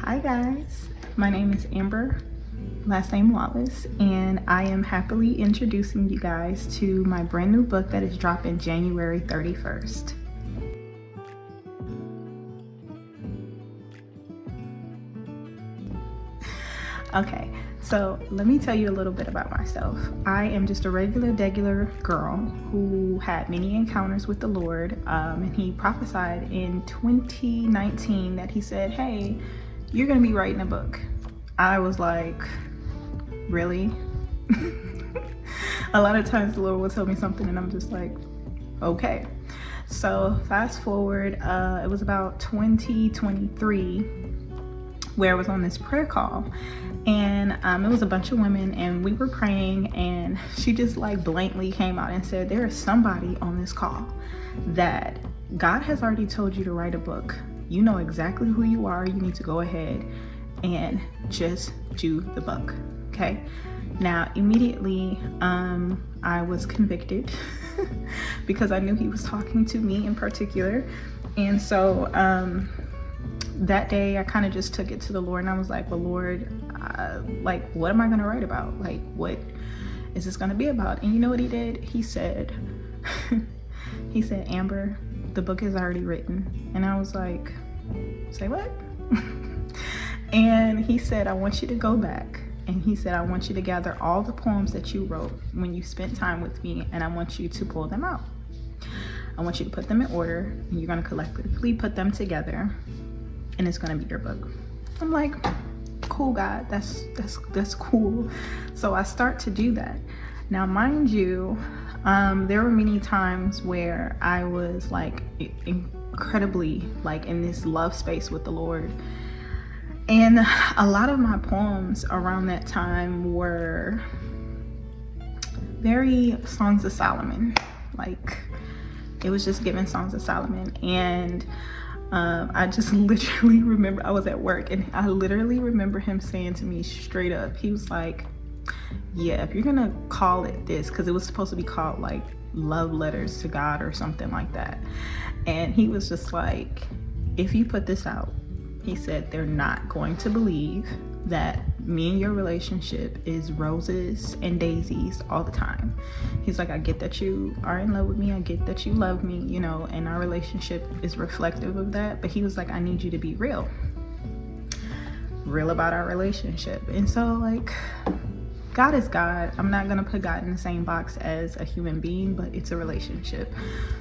Hi guys, my name is Amber, last name Wallace, and I am happily introducing you guys to my brand new book that is dropping January 31st. Okay, so let me tell you a little bit about myself. I am just a regular girl who had many encounters with the Lord, and he prophesied in 2019 that he said, hey, you're gonna be writing a book. I was like, really? A lot of times the Lord will tell me something and I'm just like, okay. So fast forward, it was about 2023 where I was on this prayer call, and it was a bunch of women and we were praying, and she just like blankly came out and said, there is somebody on this call that God has already told you to write a book. You know exactly who you are. You need to go ahead and just do the book. Okay. Now, immediately, I was convicted because I knew he was talking to me in particular. And so, that day I kind of just took it to the Lord and I was like, well, Lord, like, what am I going to write about? Like, what is this going to be about? And you know what he did? He said, Amber, the book is already written. And I was like, say what? And he said, I want you to go back. And he said, I want you to gather all the poems that you wrote when you spent time with me, and I want you to pull them out. I want you to put them in order, and you're going to collectively put them together, and it's going to be your book. I'm like, cool, God, that's cool. So I start to do that. Now, mind you, there were many times where I was like incredibly like in this love space with the Lord. And a lot of my poems around that time were very Songs of Solomon. Like, it was just giving Songs of Solomon. And I just literally remember I was at work and I literally remember him saying to me straight up, he was like, yeah, if you're gonna call it this, because it was supposed to be called like Love Letters to God or something like that. And he was just like, if you put this out, he said, they're not going to believe that me and your relationship is roses and daisies all the time. He's like, I get that you are in love with me. I get that you love me, you know, and our relationship is reflective of that. But he was like, I need you to be real about our relationship. And so like, God is God. I'm not gonna put God in the same box as a human being, but it's a relationship.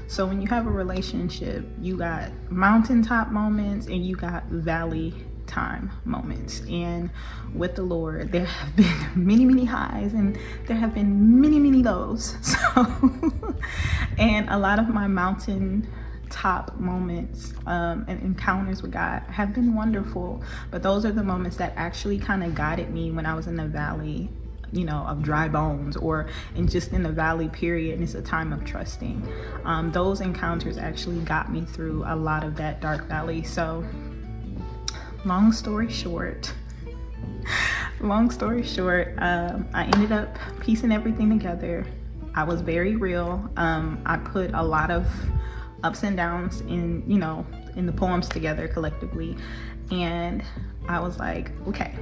So when you have a relationship, you got mountaintop moments and you got valley time moments. And with the Lord, there have been many highs and there have been many lows. So, and a lot of my mountain top moments and encounters with God have been wonderful, but those are the moments that actually kind of guided me when I was in the valley, you know, of dry bones, or in just in the valley period, and it's a time of trusting. Those encounters actually got me through a lot of that dark valley. So long story short, I ended up piecing everything together. I was very real. I put a lot of ups and downs in, you know, in the poems together collectively. And I was like, okay,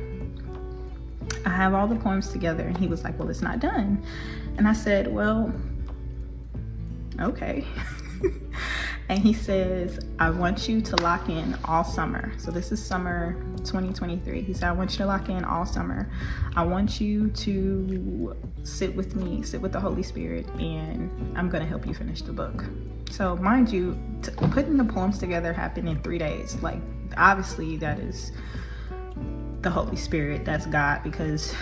I have all the poems together. And he was like, well, it's not done. And I said, well, okay. And he says, I want you to lock in all summer. So this is summer 2023. He said, I want you to lock in all summer. I want you to sit with me, sit with the Holy Spirit, and I'm going to help you finish the book. So mind you, putting the poems together happened in 3 days. Like, obviously that is the Holy Spirit, that's God, because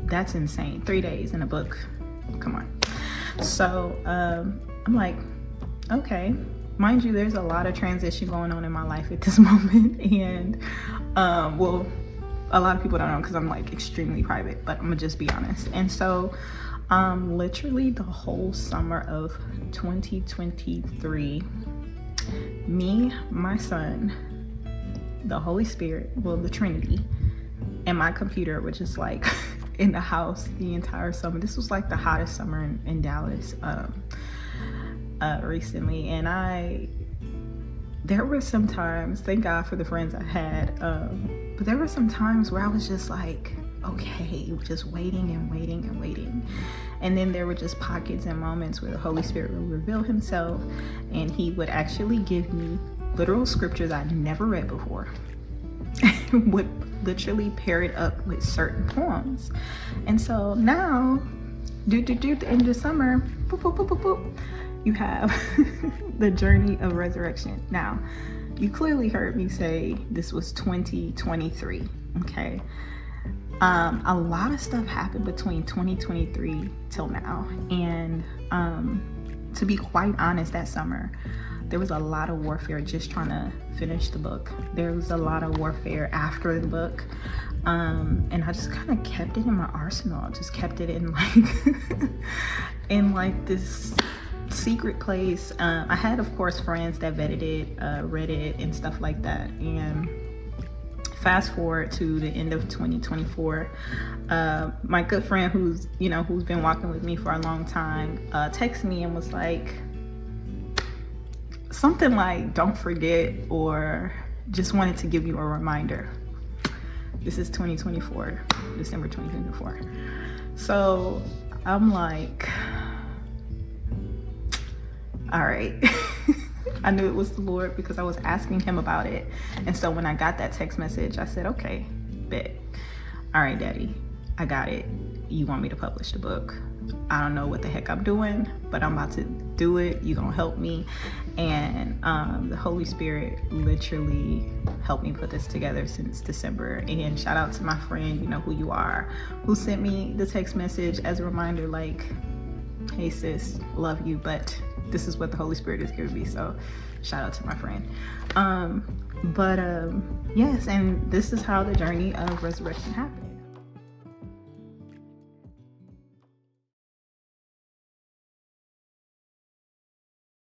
that's insane. 3 days in a book, come on. So I'm like, okay. Mind you, there's a lot of transition going on in my life at this moment, and well, a lot of people don't know because I'm like extremely private, but I'm gonna just be honest. And so literally the whole summer of 2023, me, my son, the Holy Spirit, well, the Trinity, and my computer, which is like in the house the entire summer. This was like the hottest summer in Dallas recently, and there were some times, thank God for the friends I had, but there were some times where I was just like, okay, just waiting and waiting and waiting. And then there were just pockets and moments where the Holy Spirit would reveal himself, and he would actually give me literal scriptures I'd never read before. Would literally pair it up with certain poems. And so now, the end of summer, boop, boop, boop, boop, boop, you have the journey of resurrection. Now, you clearly heard me say this was 2023, okay? A lot of stuff happened between 2023 till now. And to be quite honest, that summer, there was a lot of warfare just trying to finish the book. There was a lot of warfare after the book. And I just kind of kept it in my arsenal. I just kept it in like this secret place. I had, of course, friends that vetted it, read it and stuff like that. And fast forward to the end of 2024, my good friend who's been walking with me for a long time, texted me and was like, something like, don't forget, or just wanted to give you a reminder. This is 2024, December 2024. So I'm like, all right. I knew it was the Lord because I was asking him about it. And so when I got that text message, I said, okay, bet. All right, Daddy, I got it. You want me to publish the book? I don't know what the heck I'm doing, but I'm about to do it. You're gonna help me. And the Holy Spirit literally helped me put this together since December. And shout out to my friend, you know who you are, who sent me the text message as a reminder, like, hey sis, love you, but this is what the Holy Spirit is giving me. So shout out to my friend. Yes, and this is how the journey of resurrection happened.